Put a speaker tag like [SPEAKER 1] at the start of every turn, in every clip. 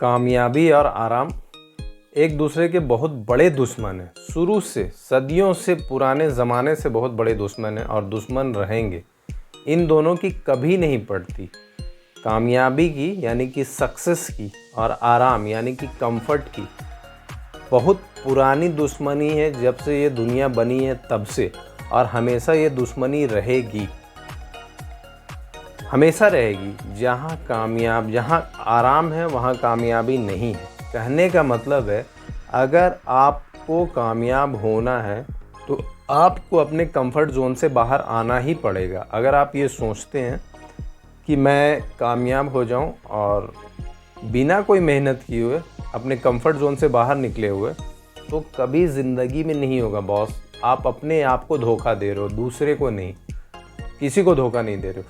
[SPEAKER 1] कामयाबी और आराम एक दूसरे के बहुत बड़े दुश्मन हैं। शुरू से, सदियों से, पुराने ज़माने से बहुत बड़े दुश्मन हैं और दुश्मन रहेंगे। इन दोनों की कभी नहीं पड़ती। कामयाबी की यानी कि सक्सेस की और आराम यानी कि कंफर्ट की बहुत पुरानी दुश्मनी है, जब से ये दुनिया बनी है तब से, और हमेशा ये दुश्मनी रहेगी, हमेशा रहेगी। जहाँ आराम है वहाँ कामयाबी नहीं है। कहने का मतलब है, अगर आपको कामयाब होना है तो आपको अपने कंफर्ट जोन से बाहर आना ही पड़ेगा। अगर आप ये सोचते हैं कि मैं कामयाब हो जाऊं और बिना कोई मेहनत किए हुए अपने कंफर्ट जोन से बाहर निकले हुए, तो कभी ज़िंदगी में नहीं होगा बॉस। आप अपने आप को धोखा दे रहे हो, दूसरे को नहीं, किसी को धोखा नहीं दे रहे हो,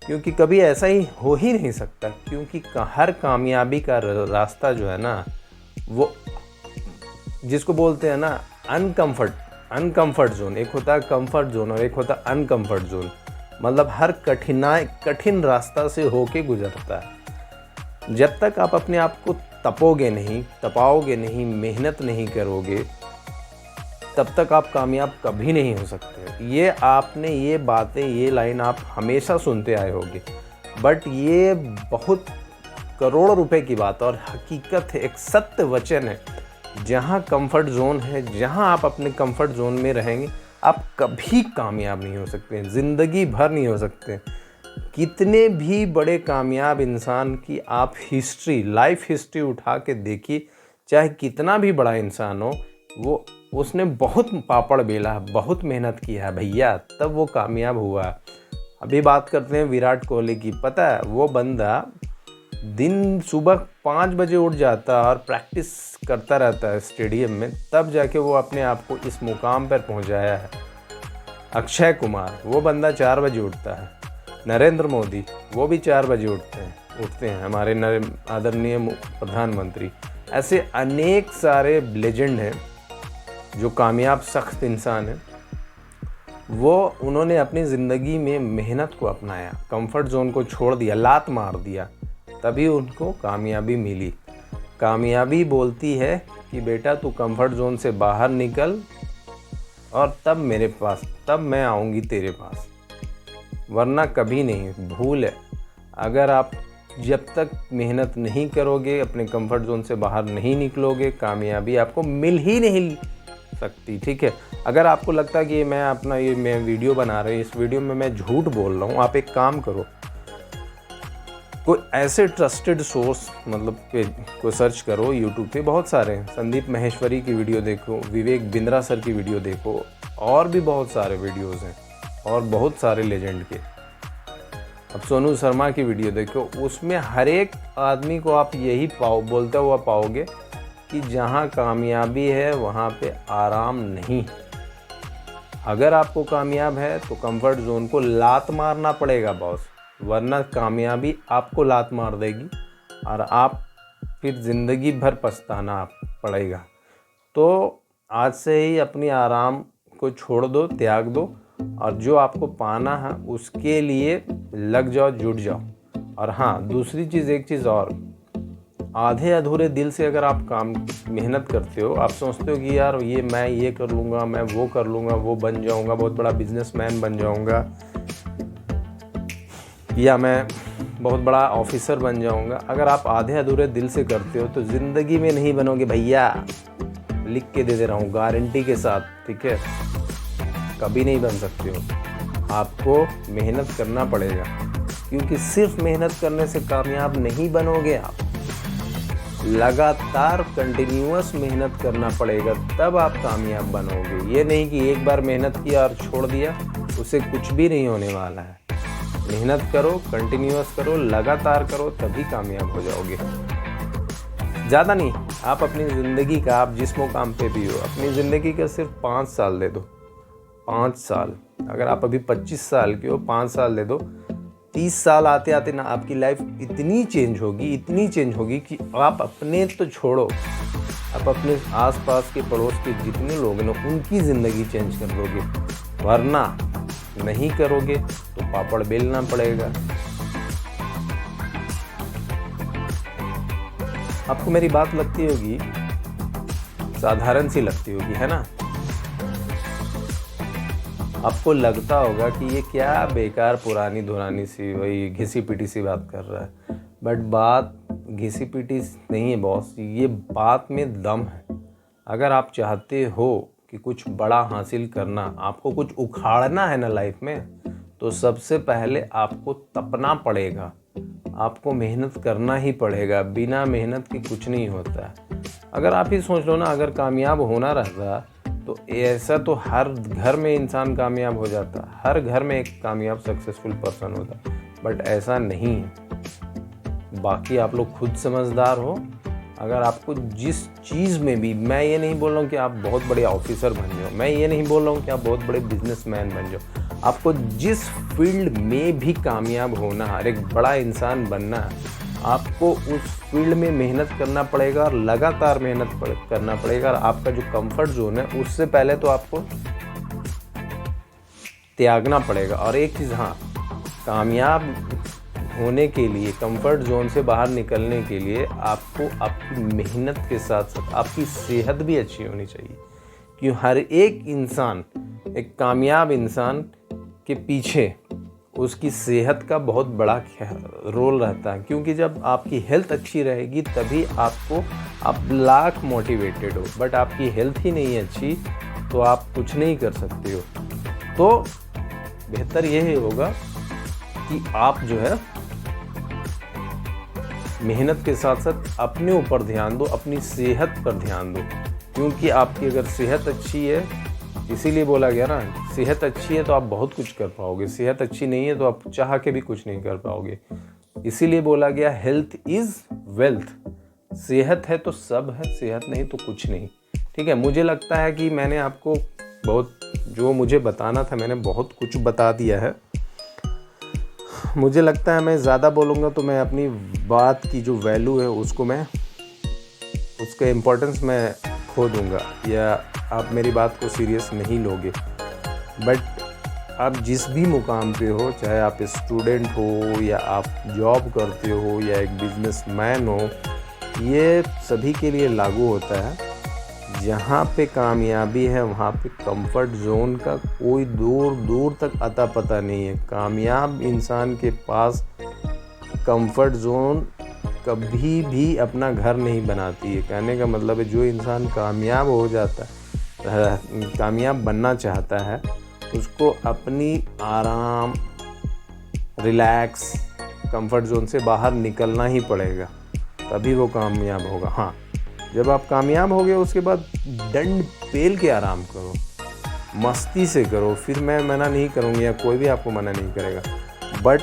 [SPEAKER 1] क्योंकि कभी ऐसा ही हो ही नहीं सकता। क्योंकि हर कामयाबी का रास्ता जो है ना, वो जिसको बोलते हैं ना अनकंफर्ट जोन, एक होता है कंफर्ट जोन और एक होता है अनकंफर्ट जोन। मतलब हर कठिन रास्ता से होके गुजरता है। जब तक आप अपने आप को तपाओगे नहीं, मेहनत नहीं करोगे, तब तक आप कामयाब कभी नहीं हो सकते। ये बातें, ये लाइन आप हमेशा सुनते आए होंगे, बट ये बहुत करोड़ों रुपए की बात और हकीकत है, एक सत्य वचन है। जहाँ कंफर्ट जोन है, जहाँ आप अपने कंफर्ट जोन में रहेंगे, आप कभी कामयाब नहीं हो सकते, ज़िंदगी भर नहीं हो सकते। कितने भी बड़े कामयाब इंसान की आप लाइफ हिस्ट्री उठा के देखिए, चाहे कितना भी बड़ा इंसान हो, उसने बहुत पापड़ बेला, बहुत मेहनत किया है भैया, तब वो कामयाब हुआ। अभी बात करते हैं विराट कोहली की। पता है, वो बंदा दिन सुबह 5 बजे उठ जाता और प्रैक्टिस करता रहता है स्टेडियम में, तब जाके वो अपने आप को इस मुकाम पर पहुंचाया है। अक्षय कुमार, वो बंदा 4 बजे उठता है। नरेंद्र मोदी, वो भी 4 बजे उठते हैं, हमारे आदरणीय प्रधानमंत्री। ऐसे अनेक सारे लेजेंड हैं जो कामयाब सख्त इंसान हैं। उन्होंने अपनी ज़िंदगी में मेहनत को अपनाया, कंफर्ट जोन को छोड़ दिया, लात मार दिया, तभी उनको कामयाबी मिली। कामयाबी बोलती है कि बेटा तू कंफर्ट जोन से बाहर निकल और तब मैं आऊँगी तेरे पास, वरना कभी नहीं। भूल है, अगर आप जब तक मेहनत नहीं करोगे, अपने कंफर्ट जोन से बाहर नहीं निकलोगे, कामयाबी आपको मिल ही नहीं सकती। ठीक है, अगर आपको लगता है कि मैं वीडियो बना रहा हूँ, इस वीडियो में मैं झूठ बोल रहा हूँ, आप एक काम करो, कोई ऐसे ट्रस्टेड सोर्स को सर्च करो। यूट्यूब पे बहुत सारे हैं, संदीप माहेश्वरी की वीडियो देखो, विवेक बिंद्रा सर की वीडियो देखो, और भी बहुत सारे वीडियोज़ हैं और बहुत सारे लेजेंड के। अब सोनू शर्मा की वीडियो देखो, उसमें हर एक आदमी को आप यही बोलता हुआ पाओगे कि जहाँ कामयाबी है वहाँ पे आराम नहीं। अगर आपको कामयाब है तो कंफर्ट जोन को लात मारना पड़ेगा बॉस, वरना कामयाबी आपको लात मार देगी और आप फिर ज़िंदगी भर पछताना पड़ेगा। तो आज से ही अपनी आराम को छोड़ दो, त्याग दो, और जो आपको पाना है उसके लिए लग जाओ, जुट जाओ। और हाँ, दूसरी चीज़, एक चीज़ और, आधे अधूरे दिल से अगर आप मेहनत करते हो, आप सोचते हो कि यार मैं ये कर लूँगा, मैं वो कर लूँगा, वो बन जाऊँगा, बहुत बड़ा बिजनेसमैन बन जाऊँगा, या मैं बहुत बड़ा ऑफिसर बन जाऊँगा। अगर आप आधे अधूरे दिल से करते हो तो ज़िंदगी में नहीं बनोगे भैया, लिख के दे रहा हूँ गारंटी के साथ। ठीक है, कभी नहीं बन सकते हो। आपको मेहनत करना पड़ेगा, क्योंकि सिर्फ मेहनत करने से कामयाब नहीं बनोगे आप। लगातार कंटिन्यूअस मेहनत करना पड़ेगा, तब आप कामयाब बनोगे। ये नहीं कि एक बार मेहनत किया और छोड़ दिया, उससे कुछ भी नहीं होने वाला है। मेहनत करो, कंटिन्यूअस करो, लगातार करो, तभी कामयाब हो जाओगे। ज़्यादा नहीं, आप अपनी ज़िंदगी का, आप जिस मुकाम पे भी हो, अपनी ज़िंदगी का सिर्फ 5 साल दे दो। 5 साल, अगर आप अभी 25 साल के हो, 5 साल दे दो, 30 साल आते आते ना आपकी लाइफ इतनी चेंज होगी कि आप अपने तो छोड़ो, आप अपने आसपास के पड़ोस के जितने लोग हैं उनकी ज़िंदगी चेंज कर लोगे। वरना नहीं करोगे तो पापड़ बेलना पड़ेगा। आपको मेरी बात लगती होगी, साधारण सी लगती होगी, है ना। आपको लगता होगा कि ये क्या बेकार पुरानी धुरानी सी वही घिसी पिटी सी बात कर रहा है, बट बात घिसी पिटी नहीं है बॉस, ये बात में दम है। अगर आप चाहते हो कि कुछ बड़ा हासिल करना, आपको कुछ उखाड़ना है ना लाइफ में, तो सबसे पहले आपको तपना पड़ेगा, आपको मेहनत करना ही पड़ेगा। बिना मेहनत के कुछ नहीं होता है। अगर आप ही सोच लो ना, अगर कामयाब होना रहता तो ऐसा तो हर घर में इंसान कामयाब हो जाता, हर घर में एक कामयाब सक्सेसफुल पर्सन होता, बट ऐसा नहीं है। बाकी आप लोग खुद समझदार हो। अगर आपको जिस चीज़ में भी, मैं ये नहीं बोल रहा हूँ कि आप बहुत बड़े ऑफिसर बन जाओ, मैं ये नहीं बोल रहा हूँ कि आप बहुत बड़े बिजनेसमैन बन जाओ, आपको जिस फील्ड में भी कामयाब होना है, एक बड़ा इंसान बनना है, आपको उस फील्ड में मेहनत करना पड़ेगा और लगातार मेहनत करना पड़ेगा। और आपका जो कंफर्ट जोन है, उससे पहले तो आपको त्यागना पड़ेगा। और एक चीज़, हाँ, कामयाब होने के लिए, कंफर्ट जोन से बाहर निकलने के लिए आपको आपकी मेहनत के साथ साथ आपकी सेहत भी अच्छी होनी चाहिए। क्यों, हर एक इंसान, एक कामयाब इंसान के पीछे उसकी सेहत का बहुत बड़ा रोल रहता है। क्योंकि जब आपकी हेल्थ अच्छी रहेगी तभी आप लाख मोटिवेटेड हो, बट आपकी हेल्थ ही नहीं अच्छी तो आप कुछ नहीं कर सकते हो। तो बेहतर यही होगा कि आप जो है मेहनत के साथ साथ अपने ऊपर ध्यान दो, अपनी सेहत पर ध्यान दो। क्योंकि आपकी अगर सेहत अच्छी है, इसीलिए बोला गया ना, सेहत अच्छी है तो आप बहुत कुछ कर पाओगे, सेहत अच्छी नहीं है तो आप चाह के भी कुछ नहीं कर पाओगे। इसीलिए बोला गया हेल्थ इज़ वेल्थ। सेहत है तो सब है, सेहत नहीं तो कुछ नहीं। ठीक है, मुझे लगता है कि मैंने आपको बहुत, जो मुझे बताना था मैंने बहुत कुछ बता दिया है। मुझे लगता है मैं ज़्यादा बोलूँगा तो मैं अपनी बात की जो वैल्यू है उसका इम्पोर्टेंस मैं खो दूँगा, या आप मेरी बात को सीरियस नहीं लोगे। बट आप जिस भी मुकाम पे हो, चाहे आप स्टूडेंट हो या आप जॉब करते हो या एक बिजनेसमैन हो, ये सभी के लिए लागू होता है। जहाँ पे कामयाबी है वहाँ पे कंफर्ट जोन का कोई दूर दूर तक अता पता नहीं है। कामयाब इंसान के पास कंफर्ट जोन कभी भी अपना घर नहीं बनाती है। कहने का मतलब है, जो इंसान कामयाब हो जाता है, कामयाब बनना चाहता है, उसको अपनी आराम, रिलैक्स, कंफर्ट जोन से बाहर निकलना ही पड़ेगा, तभी वो कामयाब होगा। हाँ, जब आप कामयाब हो गए उसके बाद दंड पेल के आराम करो, मस्ती से करो, फिर मैं मना नहीं करूँगी या कोई भी आपको मना नहीं करेगा। बट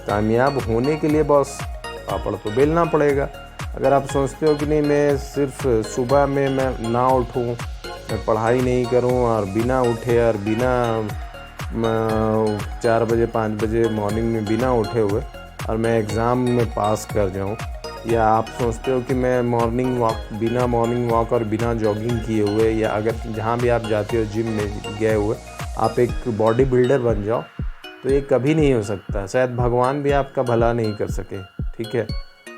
[SPEAKER 1] कामयाब होने के लिए बॉस पापड़ तो बेलना पड़ेगा। अगर आप सोचते हो कि नहीं, मैं सिर्फ सुबह में मैं ना उठूँ, मैं पढ़ाई नहीं करूँ और बिना उठे और बिना 4 बजे 5 बजे मॉर्निंग में बिना उठे हुए और मैं एग्ज़ाम में पास कर जाऊँ, या आप सोचते हो कि मैं बिना मॉर्निंग वॉक और बिना जॉगिंग किए हुए, या अगर जहाँ भी आप जाते हो जिम में गए हुए आप एक बॉडी बिल्डर बन जाओ, तो ये कभी नहीं हो सकता। शायद भगवान भी आपका भला नहीं कर सके। ठीक है,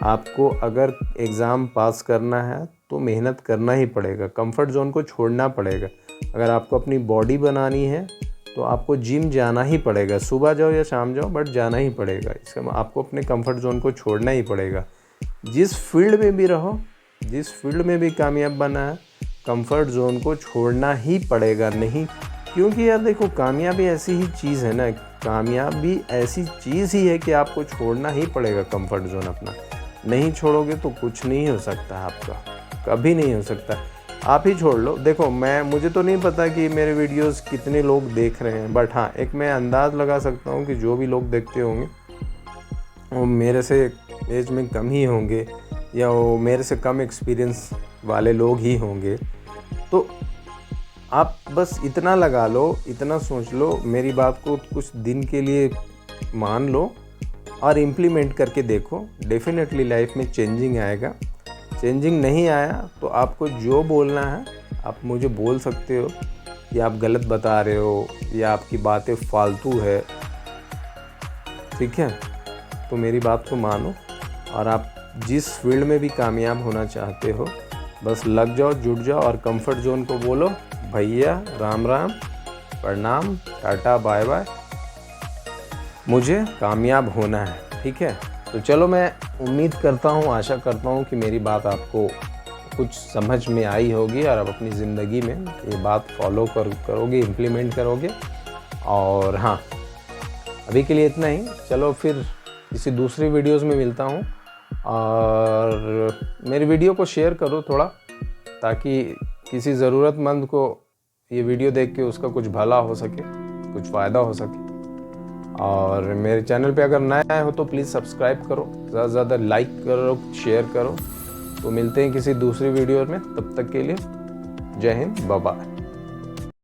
[SPEAKER 1] आपको अगर एग्ज़ाम पास करना है तो मेहनत करना ही पड़ेगा, कंफर्ट जोन को छोड़ना पड़ेगा। अगर आपको अपनी बॉडी बनानी है तो आपको जिम जाना ही पड़ेगा, सुबह जाओ या शाम जाओ, बट जाना ही पड़ेगा। इसका आपको अपने कंफर्ट जोन को छोड़ना ही पड़ेगा। जिस फील्ड में भी रहो, जिस फील्ड में भी कामयाब बनना है, कंफर्ट जोन को छोड़ना ही पड़ेगा। नहीं, क्योंकि यार देखो, कामयाबी ऐसी ही चीज़ है ना, कामयाबी ऐसी चीज़ ही है कि आपको छोड़ना ही पड़ेगा कंफर्ट जोन अपना। नहीं छोड़ोगे तो कुछ नहीं हो सकता आपका, कभी नहीं हो सकता। आप ही छोड़ लो। देखो, मुझे तो नहीं पता कि मेरे वीडियोस कितने लोग देख रहे हैं, बट हाँ, एक मैं अंदाज़ लगा सकता हूँ कि जो भी लोग देखते होंगे वो मेरे से एज में कम ही होंगे, या वो मेरे से कम एक्सपीरियंस वाले लोग ही होंगे। तो आप बस इतना लगा लो, इतना सोच लो, मेरी बात को कुछ दिन के लिए मान लो और इम्प्लीमेंट करके देखो। डेफिनेटली लाइफ में चेंजिंग आएगा। चेंजिंग नहीं आया तो आपको जो बोलना है आप मुझे बोल सकते हो कि आप गलत बता रहे हो या आपकी बातें फालतू है। ठीक है, तो मेरी बात को मानो और आप जिस फील्ड में भी कामयाब होना चाहते हो, बस लग जाओ, जुट जाओ और कंफर्ट जोन को बोलो भैया राम राम, प्रणाम, टाटा, बाय बाय, मुझे कामयाब होना है। ठीक है, तो चलो, मैं उम्मीद करता हूँ, आशा करता हूँ कि मेरी बात आपको कुछ समझ में आई होगी और आप अपनी ज़िंदगी में ये बात फॉलो करोगे, इम्प्लीमेंट करोगे। और हाँ, अभी के लिए इतना ही। चलो फिर किसी दूसरी वीडियोस में मिलता हूँ, और मेरी वीडियो को शेयर करो थोड़ा, ताकि किसी ज़रूरतमंद को ये वीडियो देख के उसका कुछ भला हो सके, कुछ फ़ायदा हो सके। और मेरे चैनल पे अगर नए आए हो तो प्लीज़ सब्सक्राइब करो, ज़्यादा से ज़्यादा लाइक करो, शेयर करो। तो मिलते हैं किसी दूसरी वीडियो में, तब तक के लिए जय हिंद, बाय बाय।